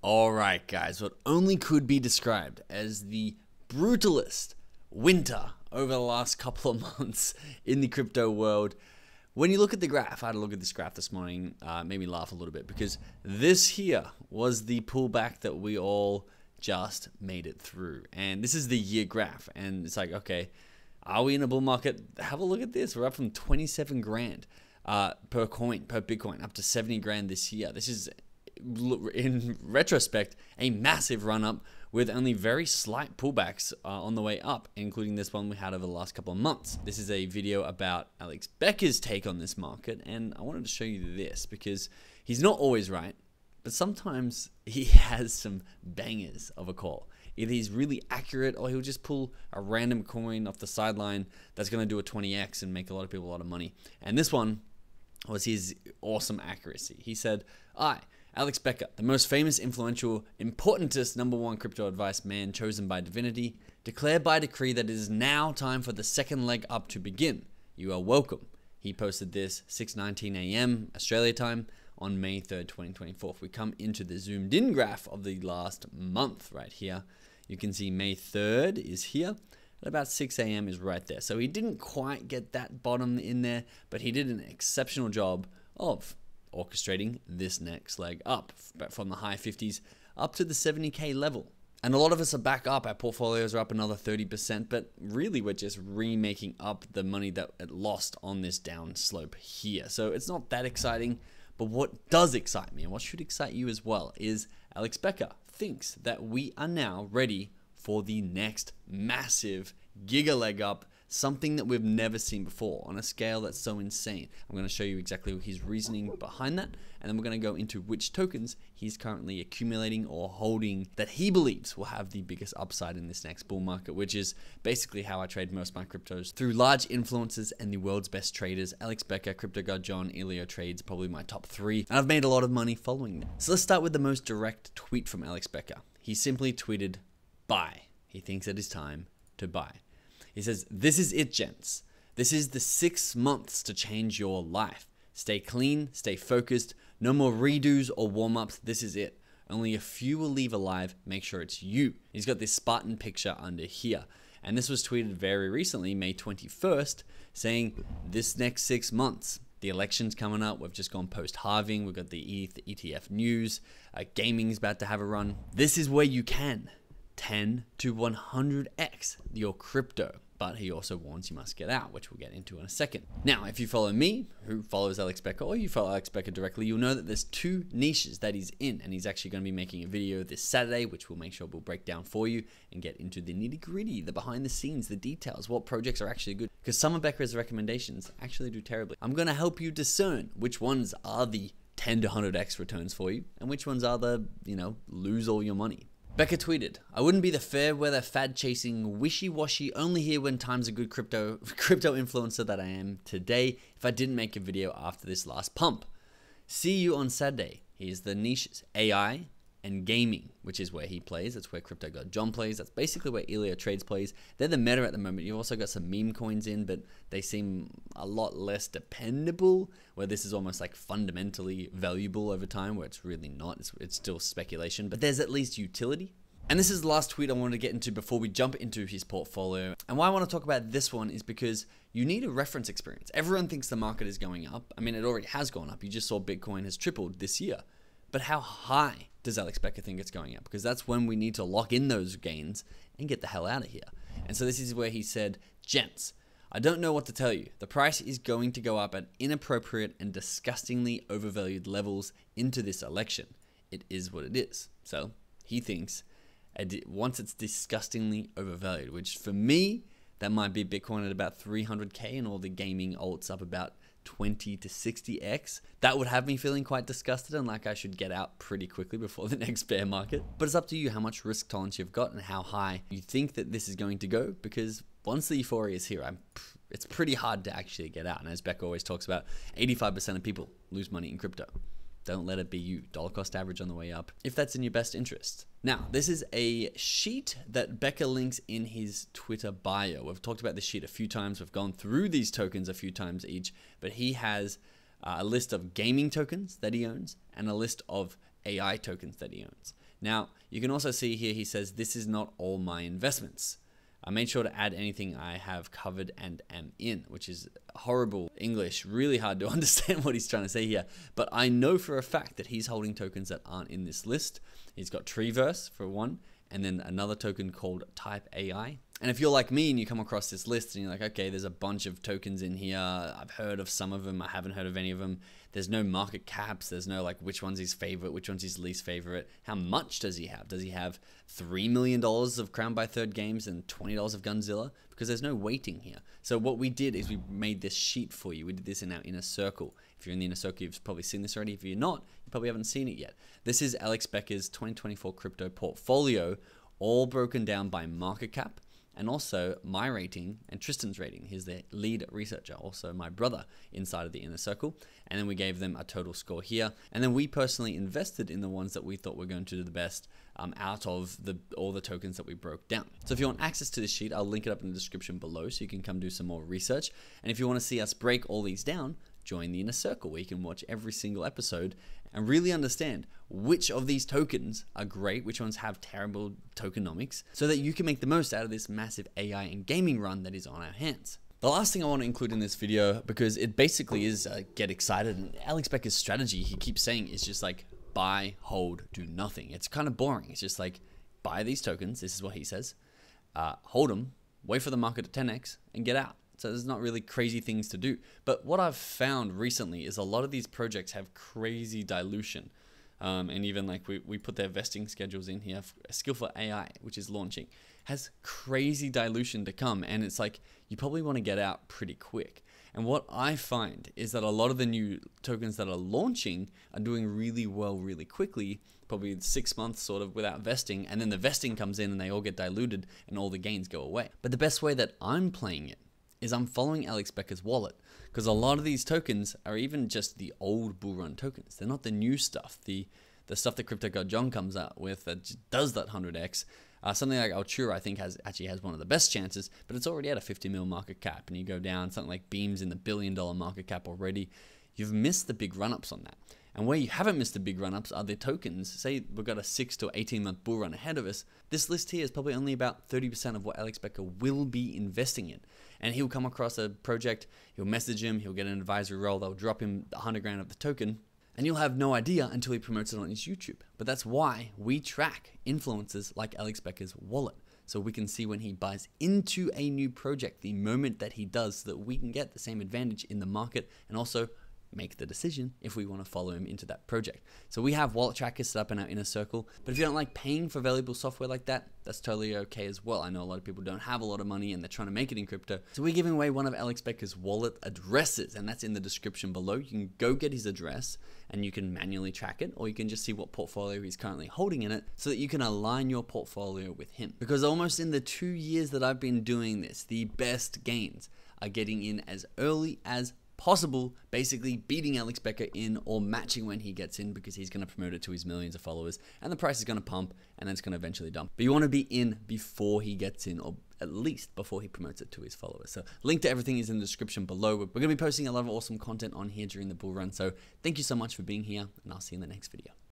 Alright guys, what only could be described as the brutalist winter over the last couple of months in the crypto world. When you look at the graph, I had a look at this graph this morning, made me laugh a little bit because this here was the pullback that we all just made it through. And this is the year graph, and it's like, okay, are we in a bull market? Have a look at this. We're up from 27 grand per coin, per Bitcoin, up to 70 grand this year. This is, in retrospect, a massive run up with only very slight pullbacks on the way up, including this one we had over the last couple of months. This is a video about Alex Becker's take on this market, and I wanted to show you this because he's not always right, but sometimes he has some bangers of a call. Either he's really accurate or he'll just pull a random coin off the sideline that's going to do a 20x and make a lot of people a lot of money. And this one was his awesome accuracy. He said, Alex Becker, the most famous, influential, importantest #1 crypto advice man chosen by divinity, declare by decree that it is now time for the second leg up to begin. You are welcome. He posted this 6:19 a.m. Australia time on May 3rd, 2024. If we come into the zoomed in graph of the last month right here, you can see May 3rd is here. At about 6 a.m. is right there. So he didn't quite get that bottom in there, but he did an exceptional job of orchestrating this next leg up from the high 50s up to the 70k level. And a lot of us are back up. Our portfolios are up another 30%, but really we're just remaking up the money that it lost on this down slope here. So it's not that exciting, but what does excite me and what should excite you as well is Alex Becker thinks that we are now ready for the next massive giga leg up, something that we've never seen before on a scale that's so insane. I'm going to show you exactly his reasoning behind that, and then we're going to go into which tokens he's currently accumulating or holding that he believes will have the biggest upside in this next bull market, which is basically how I trade most of my cryptos, through large influencers and the world's best traders. Alex Becker, Crypto God John, Elio Trades, probably my top 3, and I've made a lot of money following them. So let's start with the most direct tweet from Alex Becker. He simply tweeted, buy. He thinks it is time to buy. He says, this is it, gents. This is the 6 months to change your life. Stay clean, stay focused, no more redos or warm-ups. This is it. Only a few will leave alive. Make sure it's you. He's got this Spartan picture under here. And this was tweeted very recently, May 21st, saying this next 6 months, the election's coming up. We've just gone post-halving. We've got the ETH, the ETF news. Gaming's about to have a run. This is where you can 10 to 100x your crypto. But he also warns you must get out, which we'll get into in a second. Now, if you follow me, who follows Alex Becker, or you follow Alex Becker directly, you'll know that there's 2 niches that he's in, and he's actually going to be making a video this Saturday, which we'll make sure we'll break down for you and get into the nitty-gritty, the behind the scenes, the details, what projects are actually good. Because some of Becker's recommendations actually do terribly. I'm going to help you discern which ones are the 10 to 100x returns for you, and which ones are the, lose all your money. Becker tweeted, I wouldn't be the fair weather fad chasing wishy-washy only here when time's a good crypto influencer that I am today if I didn't make a video after this last pump. See you on Saturday. Here's the niches, AI and gaming, which is where he plays. That's where Crypto God John plays. That's basically where Elio Trades plays. They're the meta at the moment. You've also got some meme coins in, but they seem a lot less dependable, where this is almost like fundamentally valuable over time, where it's really not. It's still speculation, but there's at least utility. And this is the last tweet I wanted to get into before we jump into his portfolio. And why I want to talk about this one is because you need a reference experience. Everyone thinks the market is going up. I mean, it already has gone up. You just saw Bitcoin has tripled this year. But how high does Alex Becker think it's going up? Because that's when we need to lock in those gains and get the hell out of here. And so this is where he said, gents, I don't know what to tell you. The price is going to go up at inappropriate and disgustingly overvalued levels into this election. It is what it is. So he thinks once it's disgustingly overvalued, which for me, that might be Bitcoin at about 300k and all the gaming alts up about 20 to 60x. That would have me feeling quite disgusted and like I should get out pretty quickly before the next bear market. But it's up to you how much risk tolerance you've got and how high you think that this is going to go, because once the euphoria is here, it's pretty hard to actually get out. And as Becker always talks about, 85% of people lose money in crypto. Don't let it be you. Dollar cost average on the way up, if that's in your best interest. Now, this is a sheet that Becker links in his Twitter bio. We've talked about this sheet a few times. We've gone through these tokens a few times each, but he has a list of gaming tokens that he owns and a list of AI tokens that he owns. Now, you can also see here he says, this is not all my investments. I made sure to add anything I have covered and am in, which is horrible English, really hard to understand what he's trying to say here. But I know for a fact that he's holding tokens that aren't in this list. He's got Treeverse for one, and then another token called Type AI. And if you're like me and you come across this list and you're like, okay, there's a bunch of tokens in here. I've heard of some of them. I haven't heard of any of them. There's no market caps. There's no like which one's his favorite, which one's his least favorite. How much does he have? Does he have $3 million of Crown by Third games and $20 of Gunzilla? Because there's no weighting here. So what we did is we made this sheet for you. We did this in our inner circle. If you're in the inner circle, you've probably seen this already. If you're not, you probably haven't seen it yet. This is Alex Becker's 2024 crypto portfolio, all broken down by market cap, and also my rating and Tristan's rating. He's the lead researcher, also my brother inside of the inner circle. And then we gave them a total score here. And then we personally invested in the ones that we thought were going to do the best out of all the tokens that we broke down. So if you want access to this sheet, I'll link it up in the description below so you can come do some more research. And if you want to see us break all these down, join the inner circle where you can watch every single episode and really understand which of these tokens are great, which ones have terrible tokenomics, so that you can make the most out of this massive AI and gaming run that is on our hands. The last thing I want to include in this video, because it basically is get excited, and Alex Becker's strategy, he keeps saying, is just like buy, hold, do nothing. It's kind of boring. It's just like buy these tokens, this is what he says, hold them, wait for the market to 10x, and get out. So there's not really crazy things to do. But what I've found recently is a lot of these projects have crazy dilution. And even like we put their vesting schedules in here. Skillful AI, which is launching, has crazy dilution to come. And it's like, you probably want to get out pretty quick. And what I find is that a lot of the new tokens that are launching are doing really well really quickly, probably 6 months sort of without vesting, and then the vesting comes in and they all get diluted and all the gains go away. But the best way that I'm playing it is I'm following Alex Becker's wallet, because a lot of these tokens are even just the old bull run tokens. They're not the new stuff, the stuff that Crypto God John comes out with that does that 100x. Something like Altura I think actually has one of the best chances, but it's already at a 50 mil market cap, and you go down something like Beam's in the $1 billion market cap already. You've missed the big run-ups on that. And where you haven't missed the big run-ups are the tokens. Say we've got a 6 to 18 month bull run ahead of us. This list here is probably only about 30% of what Alex Becker will be investing in. And he'll come across a project, he'll message him, he'll get an advisory role, they'll drop him 100 grand of the token, and you'll have no idea until he promotes it on his YouTube. But that's why we track influencers like Alex Becker's wallet, so we can see when he buys into a new project, the moment that he does, so that we can get the same advantage in the market and also make the decision if we want to follow him into that project. So we have wallet trackers set up in our inner circle, but if you don't like paying for valuable software like that, that's totally okay as well. I know a lot of people don't have a lot of money and they're trying to make it in crypto. So we're giving away one of Alex Becker's wallet addresses, and that's in the description below. You can go get his address and you can manually track it, or you can just see what portfolio he's currently holding in it so that you can align your portfolio with him. Because almost in the 2 years that I've been doing this, the best gains are getting in as early as possible, basically beating Alex Becker in or matching when he gets in, because he's going to promote it to his millions of followers and the price is going to pump and then it's going to eventually dump. But you want to be in before he gets in, or at least before he promotes it to his followers. So link to everything is in the description below. We're going to be posting a lot of awesome content on here during the bull run. So thank you so much for being here, and I'll see you in the next video.